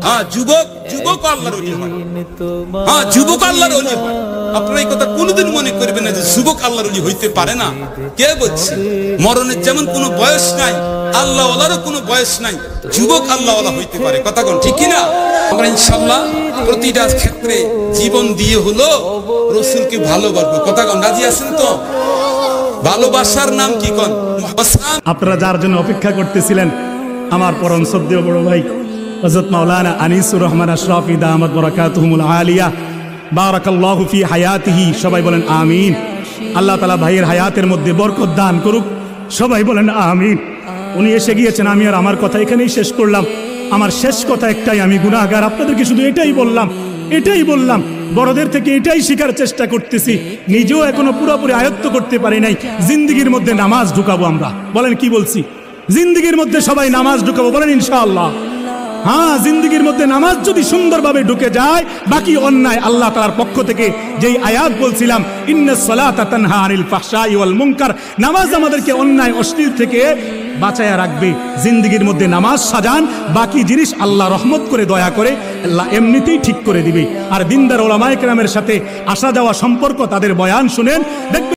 হ্যাঁ, যুবক যুবক আল্লাহর ওলি হয়। হ্যাঁ, যুবক আল্লাহর ওলি হয়। আপনারা এই কথা কোনোদিন মনে করবেন না যে যুবক আল্লাহর ওলি হইতে পারে না। কে বলছে? মরণের যেমন কোনো বয়স নাই, আল্লাহ ওয়ালারও কোনো বয়স নাই, যুবক আল্লাহ ওয়ালা হইতে পারে। কথা কোন ঠিক কিনা? আমরা ইনশাআল্লাহ প্রতিটা ক্ষেত্রে জীবন দিয়ে হলো রাসূলকে ভালোবাসবো। কথা কোন রাজি আছেন তো? ভালোবাসার নাম কি কোন? আপনারা যার জন্য অপেক্ষা করতেছিলেন, আমার পরম শ্রদ্ধেয় বড় ভাই হযরত মাওলানা আনিসুর রহমান আশরাফি দামাত বারাকাতুহুমুল আলিয়া বারাকাল্লাহু ফি হায়াতিহি। সবাই বলেন আমিন। আল্লাহ তাআলা ভাইয়ের হায়াতের মধ্যে বরকত দান করুক। সবাই বলেন আমিন। উনি এসে গিয়েছেন, আমি আর আমার কথা এখানেই শেষ করলাম। আমার শেষ কথা একটাই, আমি গুনাহগার। আপনাদেরকে শুধু এটাই বললাম, বড়দের থেকে এটাই শেখার চেষ্টা করতেছি। নিজেও এখনো পুরোপুরি আয়ত্ত করতে পারি নাই। জিন্দেগির মধ্যে নামাজ ঢুকাবো আমরা। বলেন কি বলছি? জিন্দেগির মধ্যে সবাই নামাজ ঢুকাবো। বলেন ইনশাআল্লাহ। হ্যাঁ, জিন্দেগির মধ্যে নামাজ যদি সুন্দরভাবে ঢুকে যায়, বাকি অন্যায় আল্লাহ তাআলার পক্ষ থেকে যেই আয়াত বলছিলাম, ইন্নাস সালাতা তানহা আনিল ফাহশাই ওয়াল মুনকার, নামাজ আমাদেরকে অন্যায় অশ্লীল থেকে বাঁচায়া রাখবে। জিন্দেগির মধ্যে নামাজ সাজান, বাকি জিনিস আল্লাহ রহমত করে দয়া করে আল্লাহ এমনিতেই ঠিক করে দিবে। আর দিনদার ওলামায়ে কেরামের সাথে আসা যাওয়া সম্পর্ক, তাদের বয়ান শুনেন, দেখবেন